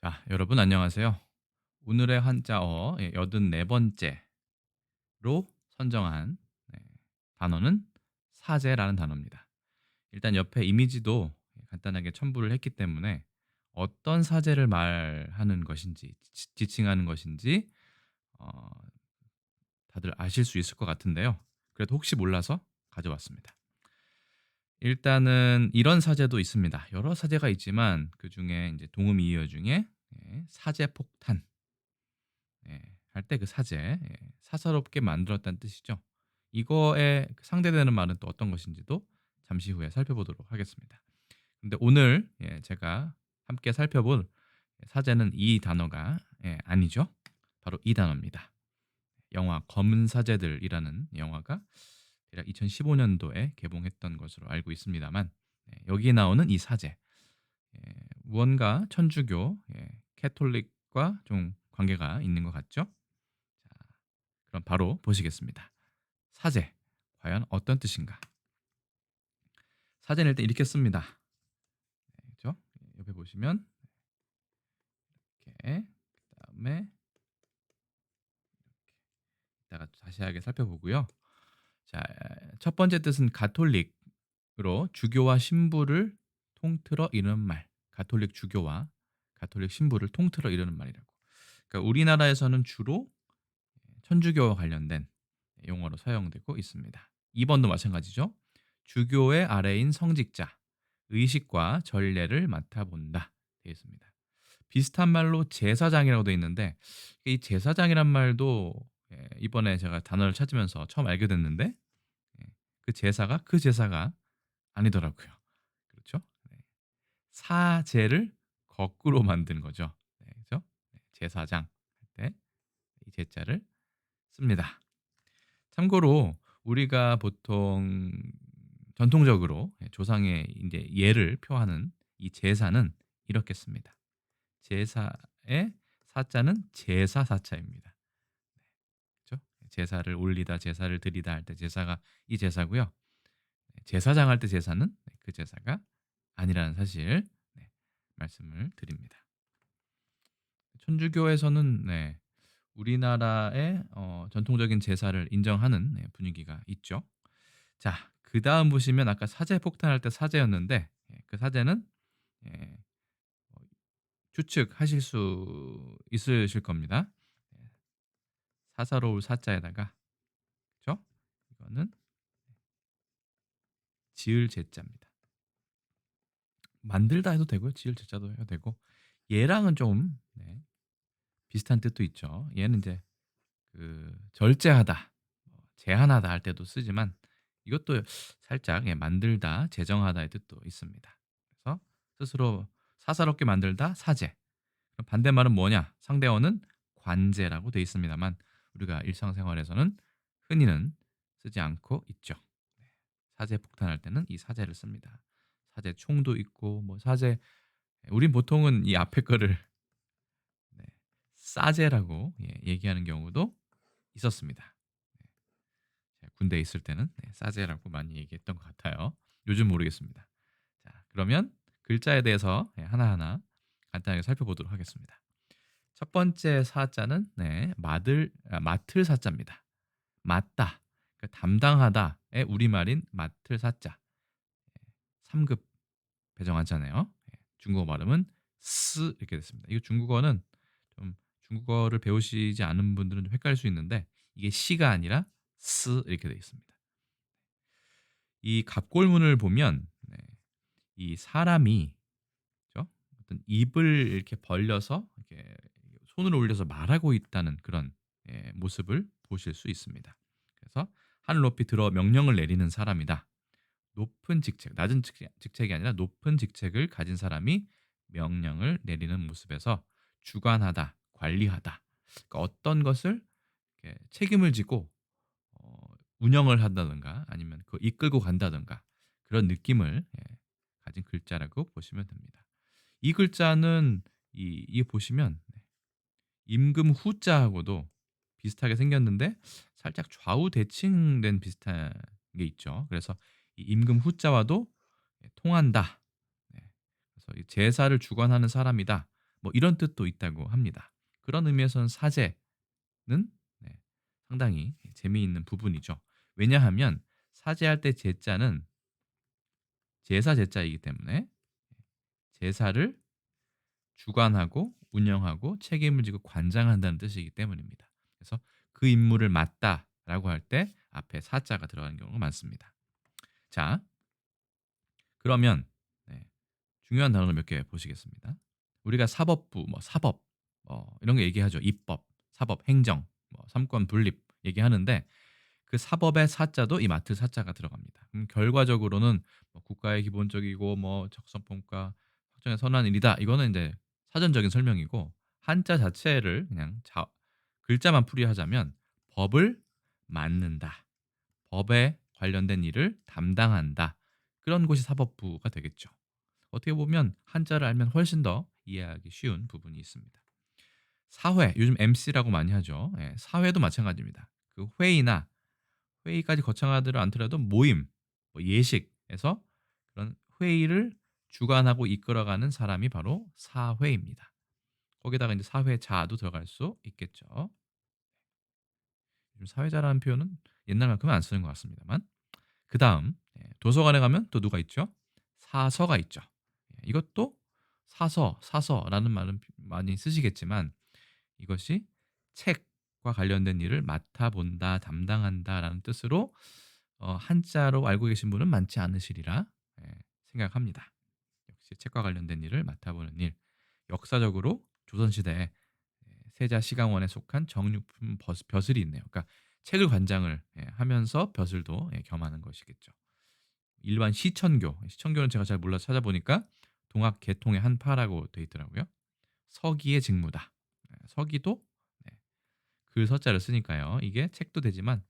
자, 여러분 안녕하세요. 오늘의 한자어 84번째로 선정한 단어는 사제라는 단어입니다. 일단 옆에 이미지도 간단하게 첨부를 했기 때문에 어떤 사제를 말하는 것인지 지칭하는 것인지 어 다들 아실 수 있을 것 같은데요. 그래도 혹시 몰라서 가져왔습니다. 일단은 이런 사제도 있습니다. 여러 사제가 있지만 그중에 이제 동음이어 중에 사제폭탄 할 때 그 사제 사사롭게 만들었다는 뜻이죠. 이거에 상대되는 말은 또 어떤 것인지도 잠시 후에 살펴보도록 하겠습니다. 근데 오늘 제가 함께 살펴볼 사제는 이 단어가 아니죠. 바로 이 단어입니다. 영화 검은 사제들이라는 영화가 대략 2015년도에 개봉했던 것으로 알고 있습니다만 여기에 나오는 이 사제 무언가 천주교 캐톨릭과 좀 관계가 있는 것 같죠? 자, 그럼 바로 보시겠습니다. 사제, 과연 어떤 뜻인가? 사제는 일단 이렇게 씁니다. 그죠? 옆에 보시면 이렇게 그다음에 이따가 자세하게 살펴보고요. 자, 첫 번째 뜻은 가톨릭으로 주교와 신부를 통틀어 이르는 말. 가톨릭 주교와 가톨릭 신부를 통틀어 이르는 말이라고. 그러니까 우리나라에서는 주로 천주교와 관련된 용어로 사용되고 있습니다. 2번도 마찬가지죠. 주교의 아래인 성직자, 의식과 전례를 맡아본다 되어 있습니다. 비슷한 말로 제사장이라고 되어 있는데 이 제사장이란 말도 이번에 제가 단어를 찾으면서 처음 알게 됐는데 그 제사가 그 제사가 아니더라고요. 그렇죠? 네. 사제를 거꾸로 만든 거죠. 네, 그죠? 네, 제사장 할 때 이 제자를 씁니다. 참고로 우리가 보통 전통적으로 조상의 인제 예를 표하는 이 제사는 이렇게 씁니다. 제사의 사자는 제사 사자입니다. 그죠? 제사를 올리다, 제사를 드리다 할 때 제사가 이 제사고요. 제사장 할 때 제사는 그 제사가 아니라는 사실 말씀을 드립니다. 천주교에서는 우리나라의 전통적인 제사를 인정하는 분위기가 있죠. 자, 그다음 보시면 아까 사제 폭탄할 때 사제였는데 그 사제는 예 어 추측하실 수 있으실 겁니다. 예 사사로울 사자에다가 그죠? 이거는 지을 제자입니다. 만들다 해도 되고요. 지을 제자도 해도 되고 얘랑은 좀 비슷한 뜻도 있죠. 얘는 인제 그 절제하다, 제한하다 할 때도 쓰지만 이것도 살짝 만들다, 제정하다의 뜻도 있습니다. 그래서 스스로 사사롭게 만들다 사제. 그럼 반대말은 뭐냐? 상대어는 관제라고 되어 있습니다만 우리가 일상생활에서는 흔히는 쓰지 않고 있죠. 네. 사제 폭탄할 때는 이 사제를 씁니다. 사제 총도 있고 뭐 사제 우린 보통은 이 앞에 거를 네. 싸제라고 얘기하는 경우도 있었습니다. 네. 제가 군대에 있을 때는 싸제라고 많이 얘기했던 것 같아요. 요즘 모르겠습니다. 자, 그러면 글자에 대해서 하나하나 간단하게 살펴보도록 하겠습니다. 첫 번째 사자는 맡을 사자입니다. 맡다, 그러니까 담당하다의 우리말인 맡을 사자. 3급 배정하잖아요. 중국어 발음은 스 이렇게 됐습니다. 이거 중국어는 좀 중국어를 배우시지 않은 분들은 좀 헷갈릴 수 있는데 이게 시가 아니라 스 이렇게 되어 있습니다. 이 갑골문을 보면 이 사람이 그죠? 어떤 입을 이렇게 벌려서 이렇게 손을 올려서 말하고 있다는 그런 모습을 보실 수 있습니다. 그래서 하늘 높이 들어 명령을 내리는 사람이다. 높은 직책, 낮은 직책이 아니라 높은 직책을 가진 사람이 명령을 내리는 모습에서 주관하다, 관리하다. 그러니까 어떤 것을 이렇게 책임을 지고 어 운영을 한다든가 아니면 그 이끌고 간다든가 그런 느낌을 가진 글자라고 보시면 됩니다. 이 글자는 이 보시면 임금 후자하고도 비슷하게 생겼는데 살짝 좌우 대칭된 비슷한 게 있죠. 그래서 이 임금 후자와도 통한다. 네. 그래서 이 제사를 주관하는 사람이다. 뭐 이런 뜻도 있다고 합니다. 그런 의미에서는 사제는 네 상당히 재미있는 부분이죠. 왜냐하면 사제할 때 제자는 제사 제자이기 때문에 제사를 주관하고 운영하고 책임을 지고 관장한다는 뜻이기 때문입니다. 그래서 그 임무를 맡다라고 할 때 앞에 사자가 들어가는 경우가 많습니다. 자, 그러면 네, 중요한 단어를 몇 개 보시겠습니다. 우리가 사법부, 뭐 사법, 이런 거 얘기하죠. 입법, 사법, 행정, 뭐 삼권 분립 얘기하는데 그 사법의 사자도 이 맡을 사자가 들어갑니다. 결과적으로는 뭐 국가의 기본적이고 뭐 적성평가 확정의 선한 일이다. 이거는 이제 사전적인 설명이고 한자 자체를 그냥 글자만 풀이하자면 법을 맡는다. 법에 관련된 일을 담당한다. 그런 곳이 사법부가 되겠죠. 어떻게 보면 한자를 알면 훨씬 더 이해하기 쉬운 부분이 있습니다. 사회, 요즘 MC라고 많이 하죠. 예, 사회도 마찬가지입니다. 그 회의까지 거창하지를 않더라도 모임, 뭐 예식에서 그런 회의를 주관하고 이끌어가는 사람이 바로 사회입니다. 거기다가 이제 사회자도 들어갈 수 있겠죠. 요즘 사회자라는 표현은 옛날만큼은 안 쓰는 것 같습니다만. 그다음 도서관에 가면 또 누가 있죠? 사서가 있죠. 이것도 사서라는 말은 많이 쓰시겠지만 이것이 책과 관련된 일을 맡아본다, 담당한다라는 뜻으로 한자로 알고 계신 분은 많지 않으시리라 생각합니다. 역시 책과 관련된 일을 맡아보는 일. 역사적으로 조선시대에 세자 시강원에 속한 정육품 벼슬이 있네요. 그러니까 책을 관장을 하면서 벼슬도 겸하는 것이겠죠. 일반 시천교는 제가 잘 몰라서 찾아보니까 동학 계통의 한 파라고 돼 있더라고요. 서기의 직무다. 서기도 네, 글 서자를 쓰니까요. 이게 책도 되지만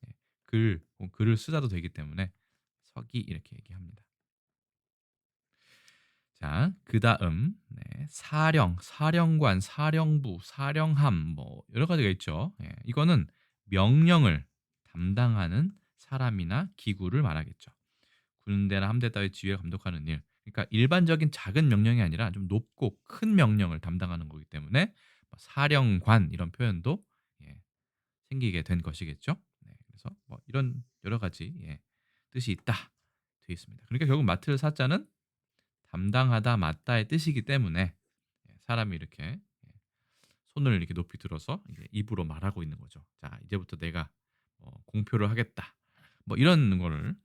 글을 쓰다도 되기 때문에 서기 이렇게 얘기합니다. 자, 그다음 사령관, 사령부, 사령함 뭐 여러 가지가 있죠. 이거는 명령을 담당하는 사람이나 기구를 말하겠죠. 군대나 함대 따위 지휘를 감독하는 일. 그러니까 일반적인 작은 명령이 아니라 좀 높고 큰 명령을 담당하는 거기 때문에 뭐 사령관 이런 표현도 예, 생기게 된 것이겠죠. 네, 그래서 뭐 이런 여러 가지 뜻이 있다 되어 있습니다. 그러니까 결국 맡을 사자는 담당하다, 맡다의 뜻이기 때문에 사람이 이렇게 손을 이렇게 높이 들어서 이제 입으로 말하고 있는 거죠. 자, 이제부터 내가 공표를 하겠다. 뭐 이런 거를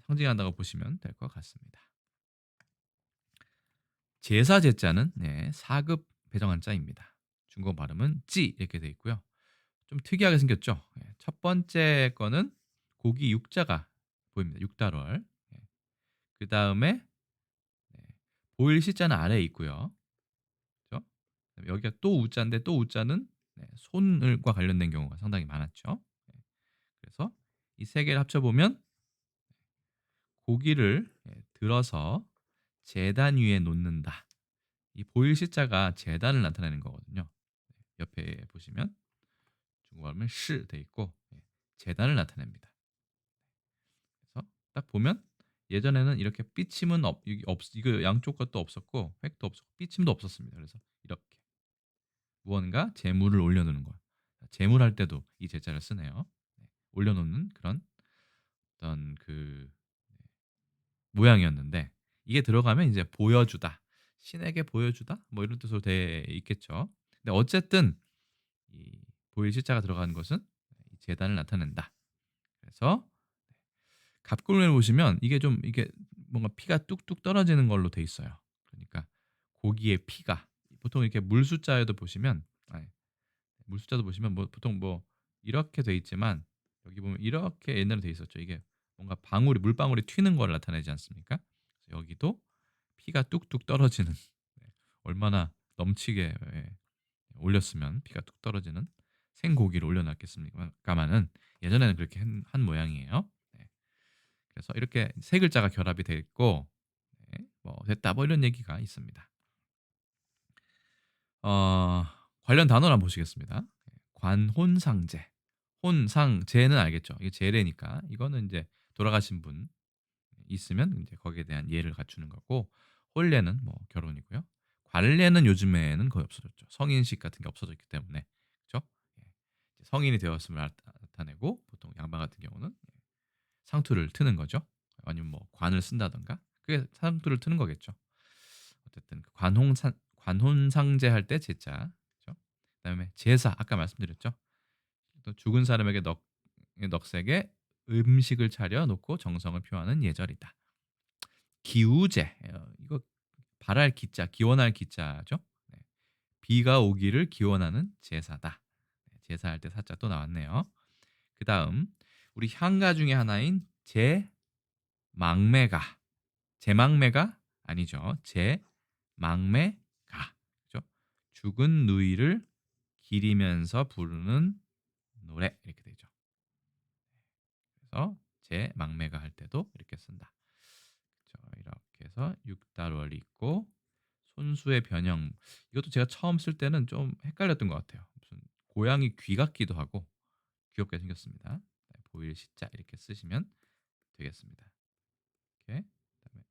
상징한다고 보시면 될 것 같습니다. 제사 제자는 4급 배정한 자입니다. 중국어 발음은 찌 이렇게 돼 있고요. 좀 특이하게 생겼죠. 첫 번째 거는 고기 육자가 보입니다. 육달월. 그다음에 보일 시자는 아래에 있고요. 그죠? 그다음에 여기가 또 우자인데 또 우자는 손을과 관련된 경우가 상당히 많았죠. 그래서 이 세 개를 합쳐 보면 고기를 들어서 제단 위에 놓는다. 이 보일 시자가 제단을 나타내는 거거든요. 옆에 보시면 중국어 하면 시 돼 있고 제단을 나타냅니다. 그래서 딱 보면 예전에는 이렇게 삐침은 이거 양쪽 것도 없었고 획도 없었고 삐침도 없었습니다. 그래서 이렇게 무언가 재물을 올려놓는 거. 재물할 때도 이 제자를 쓰네요. 올려놓는 그런 어떤 그 모양이었는데 이게 들어가면 이제 보여주다, 신에게 보여주다 뭐 이런 뜻으로 돼 있겠죠. 근데 어쨌든 이 보일 시자가 들어가는 것은 이 재단을 나타낸다. 그래서 갑골을 보시면 이게 뭔가 피가 뚝뚝 떨어지는 걸로 돼 있어요. 그러니까 고기의 피가 보통 이렇게 물 숫자도 보시면 뭐 보통 뭐 이렇게 돼 있지만 여기 보면 이렇게 옛날에 돼 있었죠. 이게 뭔가 물방울이 튀는 걸 나타내지 않습니까? 그래서 여기도 피가 뚝뚝 떨어지는 얼마나 넘치게 올렸으면 피가 뚝 떨어지는 생고기를 올려놨겠습니까마는 예전에는 그렇게 한 모양이에요. 네. 그래서 이렇게 세 글자가 결합이 돼 있고 뭐 됐다 뭐 이런 얘기가 있습니다. 어 관련 단어를 한번 보시겠습니다. 관혼상제. 혼상제는 알겠죠. 이게 제례니까 이거는 이제 돌아가신 분 있으면 이제 거기에 대한 예를 갖추는 거고 혼례는 뭐 결혼이고요. 관례는 요즘에는 거의 없어졌죠. 성인식 같은 게 없어졌기 때문에. 그죠? 예. 이제 성인이 되었음을 나타내고 보통 양반 같은 경우는 상투를 트는 거죠. 아니면 뭐 관을 쓴다든가 그게 상투를 트는 거겠죠. 어쨌든 그 관혼상제 할 때 제자 그죠? 그다음에 제사 아까 말씀드렸죠. 또 죽은 사람에게 넋에게 음식을 차려 놓고 정성을 표하는 예절이다. 기우제 이거 바랄 기자 기원할 기자죠. 네. 비가 오기를 기원하는 제사다. 네, 제사할 때 사자 또 나왔네요. 그다음 우리 향가 중에 하나인 제망매가. 제망매가 아니죠. 제망매가. 그죠? 죽은 누이를 기리면서 부르는 노래 이렇게 되죠. 그래서 제망매가 할 때도 이렇게 쓴다. 그죠? 이렇게 해서 육달월 있고 손수의 변형 이것도 제가 처음 쓸 때는 좀 헷갈렸던 것 같아요. 무슨 고양이 귀 같기도 하고 귀엽게 생겼습니다. 네, 보일 시자 이렇게 쓰시면 되겠습니다. 이렇게 그다음에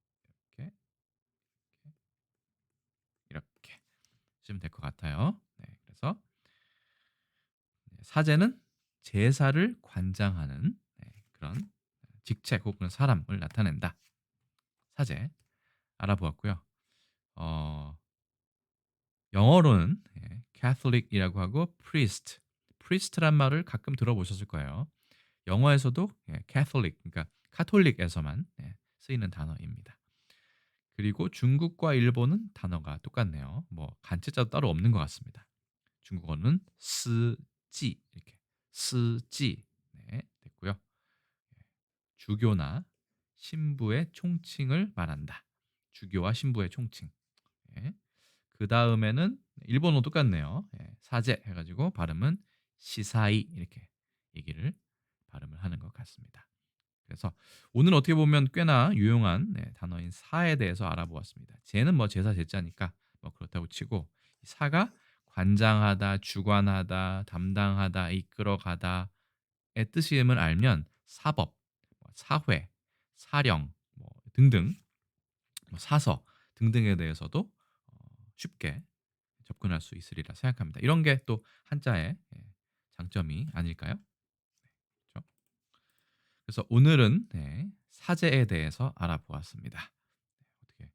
이렇게 이렇게 쓰시면 될 것 같아요. 네, 그래서 사제는 제사를 관장하는 그런 직책 혹은 사람을 나타낸다. 사제 알아보았고요. 어, 영어로는 Catholic이라고 하고 priest란 말을 가끔 들어보셨을 거예요. 영어에서도 Catholic 그러니까 카톨릭에서만 쓰이는 단어입니다. 그리고 중국과 일본은 단어가 똑같네요. 뭐 간체자도 따로 없는 것 같습니다. 중국어는 스지 이렇게 스지 됐고요. 주교나 신부의 총칭을 말한다. 주교와 신부의 총칭. 예. 그 다음에는 일본어 똑같네요. 사제 해가지고 발음은 시사이 이렇게 얘기를 발음을 하는 것 같습니다. 그래서 오늘 어떻게 보면 꽤나 유용한 단어인 사에 대해서 알아보았습니다. 제는 뭐 제사 제자니까 뭐 그렇다고 치고 사가 관장하다, 주관하다, 담당하다, 이끌어가다의 뜻임을 알면 사법, 뭐 사회, 사령 뭐 등등 뭐 사서 등등에 대해서도 쉽게 접근할 수 있으리라 생각합니다. 이런 게 또 한자의 장점이 아닐까요? 그렇죠? 그래서 오늘은 사제에 대해서 알아보았습니다. 어떻게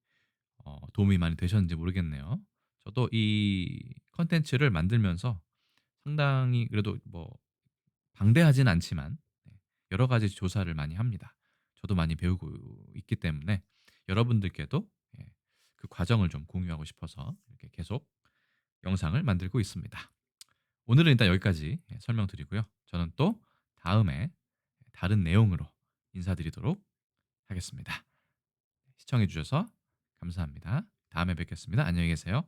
도움이 많이 되셨는지 모르겠네요. 저도 이 컨텐츠를 만들면서 상당히 그래도 뭐 방대하진 않지만 여러 가지 조사를 많이 합니다. 저도 많이 배우고 있기 때문에 여러분들께도 그 과정을 좀 공유하고 싶어서 이렇게 계속 영상을 만들고 있습니다. 오늘은 일단 여기까지 설명드리고요. 저는 또 다음에 다른 내용으로 인사드리도록 하겠습니다. 시청해 주셔서 감사합니다. 다음에 뵙겠습니다. 안녕히 계세요.